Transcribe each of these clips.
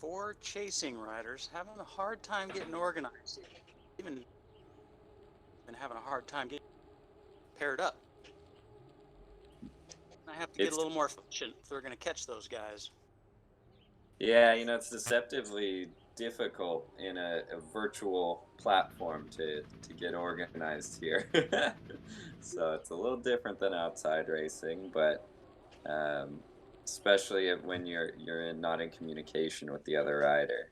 4 chasing riders having a hard time getting organized. Even been having a hard time getting paired up. I have to get a little more efficient if they're going to catch those guys. Yeah, you know, it's deceptively difficult in a virtual platform to get organized here. So it's a little different than outside racing, but um, especially when you're not in communication with the other rider.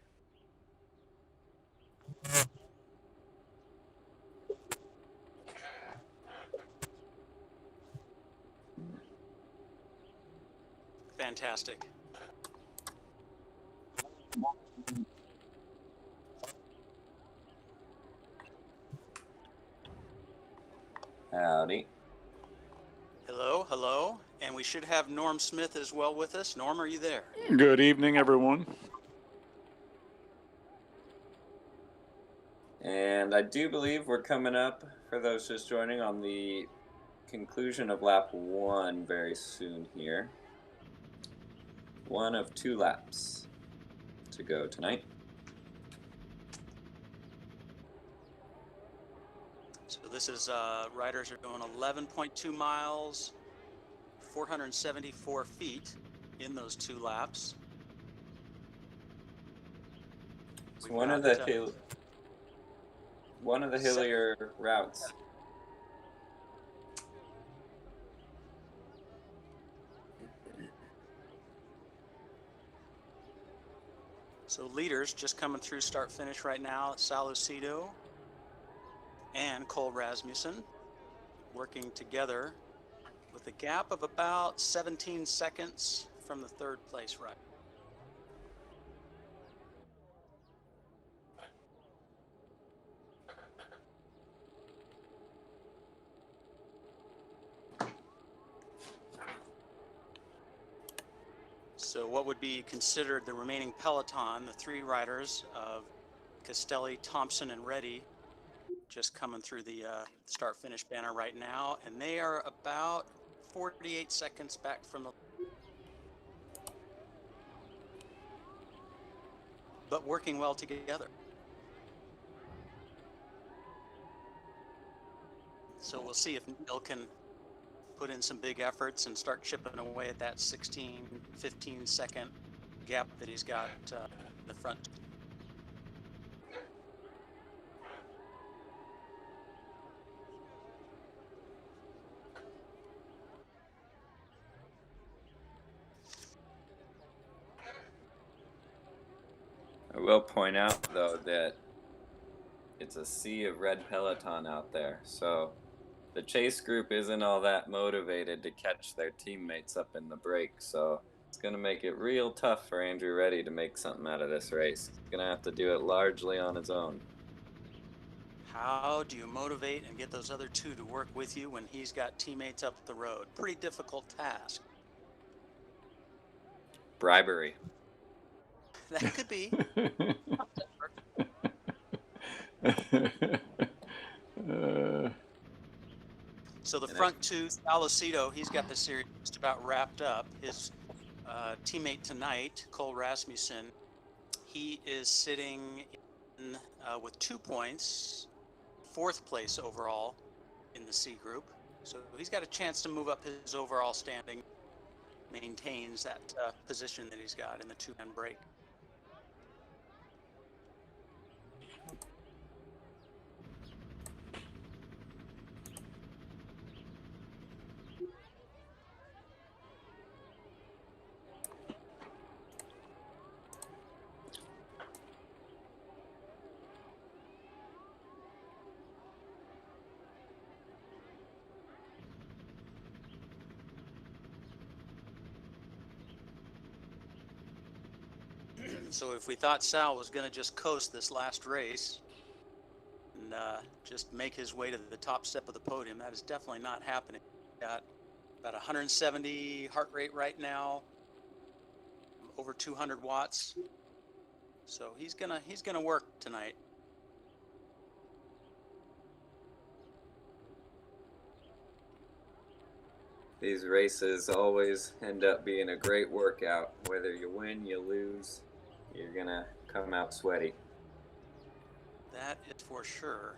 Fantastic. Howdy. Hello, hello. And we should have Norm Smith as well with us. Norm, are you there? Good evening, everyone. And I do believe we're coming up, for those just joining, on the conclusion of lap 1 very soon here. 1 of 2 laps to go tonight. So this is riders are going 11.2 miles, 474 feet in those 2 laps. It's one of the hillier routes. So leaders just coming through start finish right now. Sal Lucido and Cole Rasmussen working together with a gap of about 17 seconds from the 3rd place rider. So what would be considered the remaining peloton, the 3 riders of Castelli, Thompson, and Reddy, just coming through the start-finish banner right now, and they are about 48 seconds back from the... but working well together. So we'll see if Neil can put in some big efforts and start chipping away at that 16, 15 second gap that he's got in the front. I will point out, though, that it's a sea of red peloton out there, so the chase group isn't all that motivated to catch their teammates up in the break, so it's going to make it real tough for Andrew Reddy to make something out of this race. He's going to have to do it largely on his own. How do you motivate and get those other 2 to work with you when he's got teammates up the road? Pretty difficult task. Bribery. That could be. So the front 2, Alocido, he's got the series just about wrapped up. His teammate tonight, Cole Rasmussen, he is sitting in, with 2 points, 4th place overall in the C group. So he's got a chance to move up his overall standing, maintains that position that he's got in the 2-man break. So if we thought Sal was going to just coast this last race and just make his way to the top step of the podium, that is definitely not happening. Got about 170 heart rate right now, over 200 watts. So he's gonna work tonight. These races always end up being a great workout. Whether you win, you lose, you're gonna come out sweaty. That is for sure.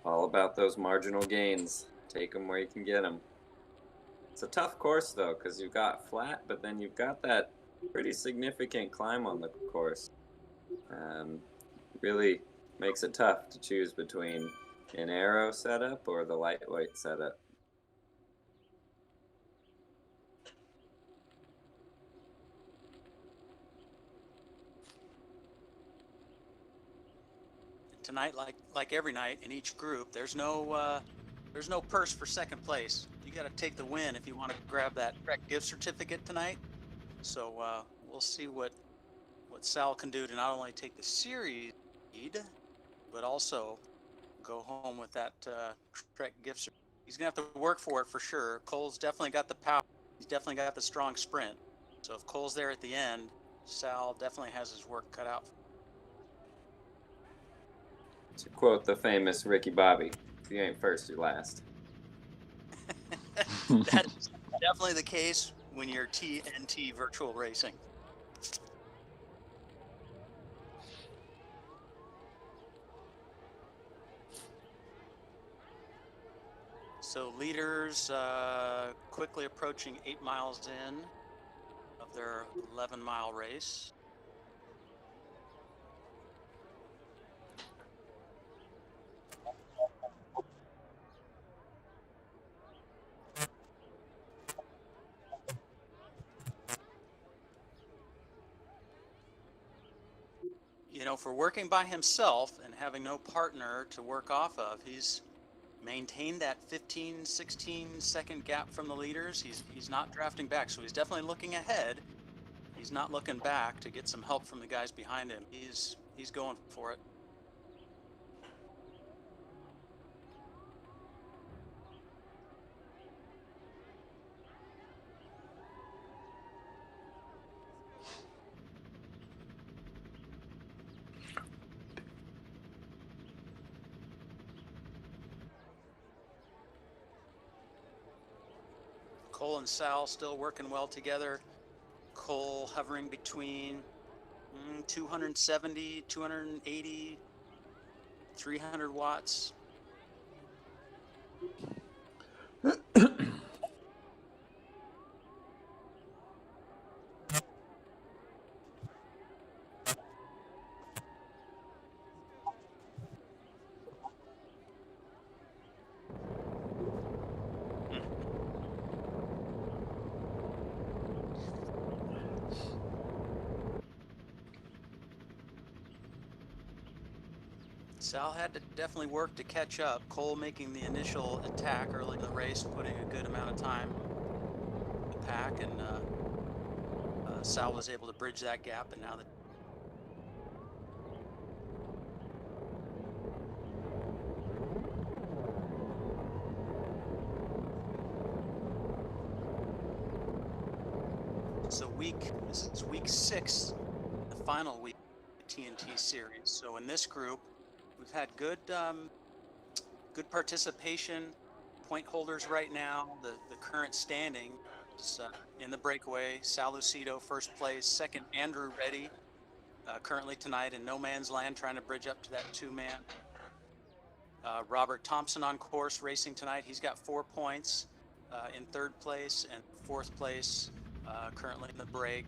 All about those marginal gains. Take them where you can get them. It's a tough course though, because you've got flat, but then you've got that pretty significant climb on the course. Really makes it tough to choose between an aero setup or the lightweight setup. Tonight, like every night in each group, there's no purse for second place. You got to take the win if you want to grab that gift certificate tonight. So we'll see what Sal can do to not only take the series lead, but also go home with that Trek gift certificate. He's gonna have to work for it for sure. Cole's definitely got the power. He's definitely got the strong sprint. So if Cole's there at the end, Sal definitely has his work cut out. To quote the famous Ricky Bobby, if you ain't first, you're last. That's definitely the case when you're TNT virtual racing. So leaders quickly approaching 8 miles in of their 11-mile race. You know, for working by himself and having no partner to work off of, he's maintained that 15, 16 second gap from the leaders. He's not drafting back, so he's definitely looking ahead. He's not looking back to get some help from the guys behind him. He's going for it. Cole and Sal still working well together. Cole hovering between 270, 280, 300 watts. Sal had to definitely work to catch up. Cole making the initial attack early in the race, putting a good amount of time in the pack, and Sal was able to bridge that gap, and now the this is week 6, the final week of the TNT series. So in this group, we've had good participation. Point holders right now, the current standing is in the breakaway. Sal Lucido first place, second Andrew Reddy, currently tonight in no man's land, trying to bridge up to that 2-man. Robert Thompson on course racing tonight. He's got 4 points in third place, and fourth place currently in the break.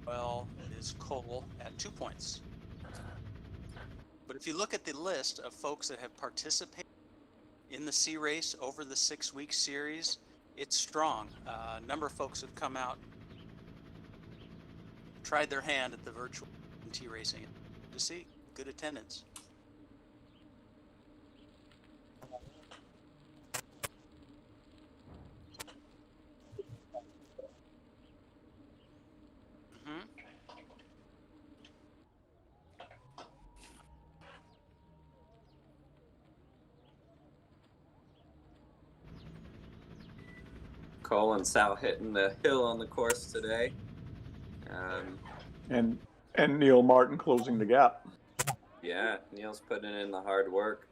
Well, it is Cole at 2 points. But if you look at the list of folks that have participated in the C race over the 6-week series, it's strong. A number of folks have come out, tried their hand at the virtual T racing to see good attendance. Cole and Sal hitting the hill on the course today. Um, And Neil Martin closing the gap. Yeah, Neil's putting in the hard work.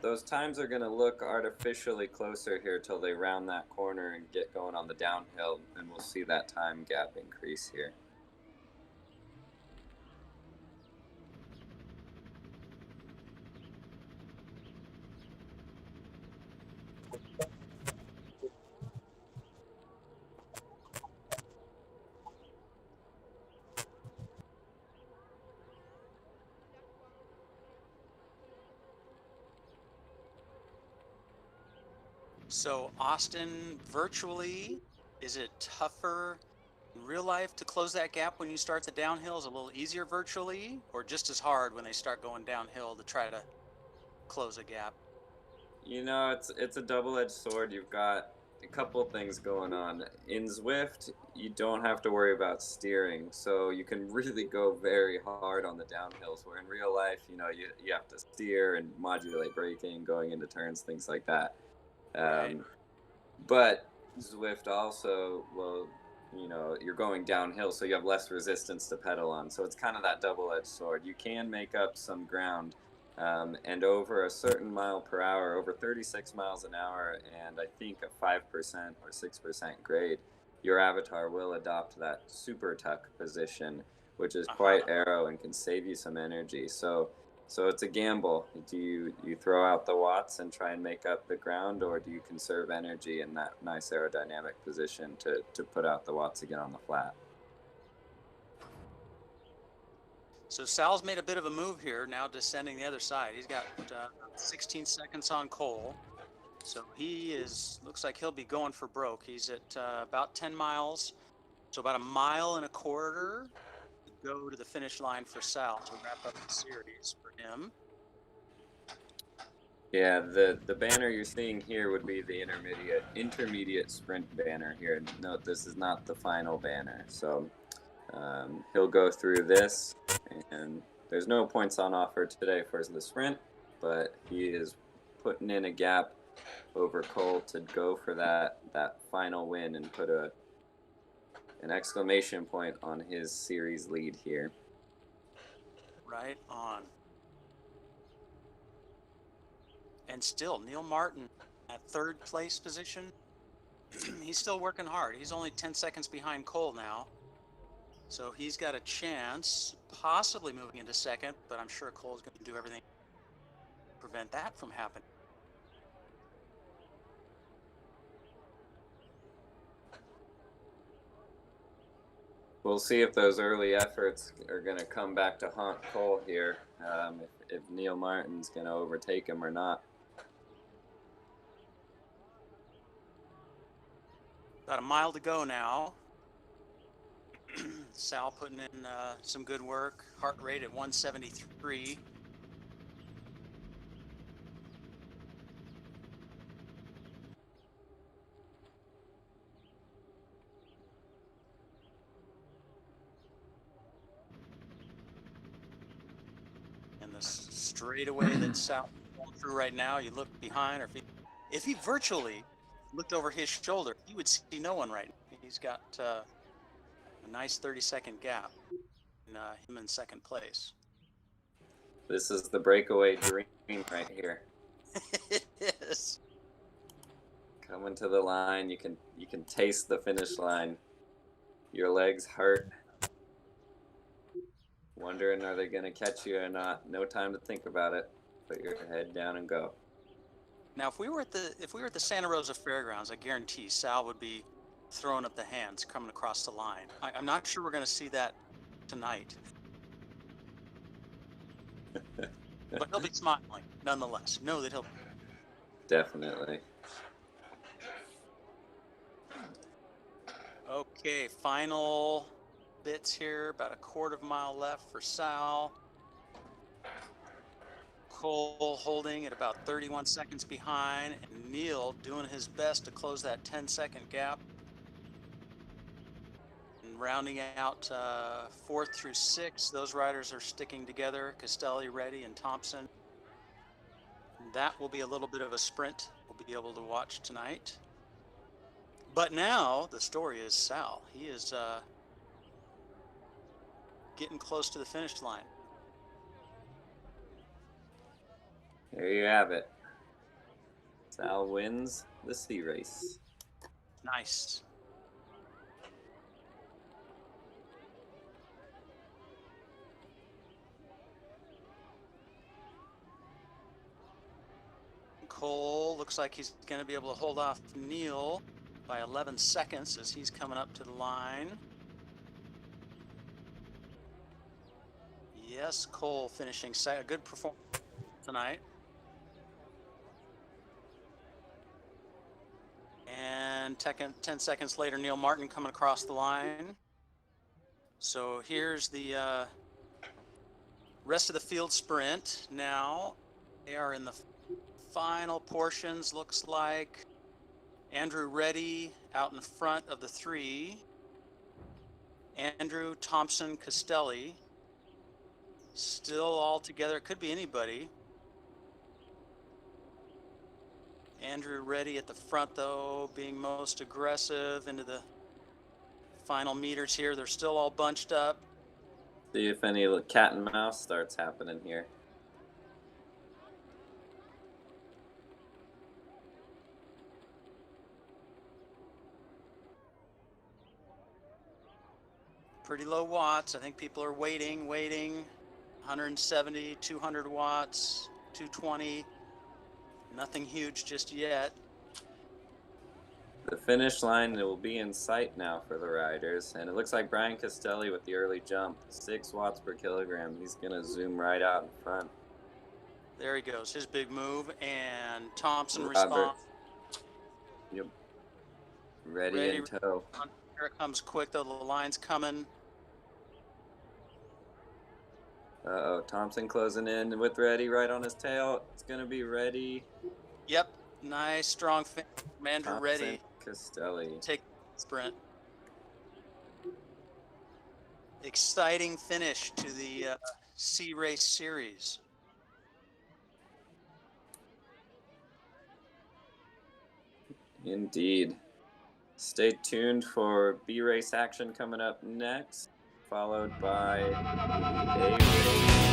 Those times are going to look artificially closer here till they round that corner and get going on the downhill, and we'll see that time gap increase here. So Austin, virtually, is it tougher in real life to close that gap when you start the downhill? Is it a little easier virtually, or just as hard when they start going downhill to try to close a gap? You know, it's a double-edged sword. You've got a couple things going on. In Zwift, you don't have to worry about steering, so you can really go very hard on the downhills, where in real life, you know, you have to steer and modulate braking, going into turns, things like that. Right. But Zwift also will, you know, you're going downhill, so you have less resistance to pedal on. So it's kind of that double-edged sword. You can make up some ground, and over a certain mile per hour, over 36 miles an hour, and I think a 5% or 6% grade, your avatar will adopt that super tuck position, which is quite aero and can save you some energy. So it's a gamble. Do you throw out the watts and try and make up the ground, or do you conserve energy in that nice aerodynamic position to put out the watts again on the flat? So Sal's made a bit of a move here, now descending the other side. He's got 16 seconds on Cole. So he looks like he'll be going for broke. He's at about 10 miles. So about 1.25 miles to go to the finish line for Sal to wrap up the series for him. Yeah, the banner you're seeing here would be the intermediate sprint banner here. Note, this is not the final banner. So he'll go through this, and there's no points on offer today for the sprint, but he is putting in a gap over Cole to go for that final win and put an exclamation point on his series lead here. Right on. And still, Neil Martin at third place position. He's still working hard. He's only 10 seconds behind Cole now. So he's got a chance, possibly moving into second, but I'm sure Cole's going to do everything to prevent that from happening. We'll see if those early efforts are going to come back to haunt Cole here, if Neil Martin's going to overtake him or not. About 1 mile to go now. Sal putting in some good work. Heart rate at 173. And the straightaway that Sal going through right now, you look behind, or if he virtually looked over his shoulder, he would see no one right now. He's got a nice 30-second gap in him in second place. This is the breakaway dream right here. It is. Coming to the line, you can taste the finish line. Your legs hurt. Wondering, are they going to catch you or not? No time to think about it. Put your head down and go. Now, if we were at the Santa Rosa Fairgrounds, I guarantee Sal would be throwing up the hands coming across the line. I'm not sure we're going to see that tonight. But he'll be smiling nonetheless. Know that he'll. Definitely. Okay, final bits here. About 1/4 mile left for Sal. Cole holding at about 31 seconds behind, and Neil doing his best to close that 10-second gap. And rounding out 4th through 6th, those riders are sticking together. Castelli, Reddy, and Thompson. And that will be a little bit of a sprint we'll be able to watch tonight. But now the story is Sal. He is getting close to the finish line. There you have it. Sal wins the C race. Nice. Cole looks like he's going to be able to hold off Neil by 11 seconds as he's coming up to the line. Yes, Cole finishing a good performance tonight. And 10 seconds later, Neil Martin coming across the line. So here's the rest of the field sprint. Now they are in the final portions, looks like. Andrew Reddy out in front of the 3. Andrew, Thompson, Castelli still all together. Could be anybody. Andrew Reddy at the front, though, being most aggressive into the final meters here. They're still all bunched up. See if any cat and mouse starts happening here. Pretty low watts. I think people are waiting. 170, 200 watts, 220. Nothing huge just yet. The finish line will be in sight now for the riders, and it looks like Brian Castelli with the early jump, 6 watts per kilogram. He's going to zoom right out in front. There he goes, his big move, and Thompson Robert. responds. Yep. Ready in tow. Here it comes quick, though. The line's coming. Uh-oh, Thompson closing in with Reddy right on his tail. It's going to be Reddy. Yep, nice, strong finish from Andrew Reddy. Castelli. Take the sprint. Exciting finish to the C Race Series. Indeed. Stay tuned for B race action coming up next, followed by A race.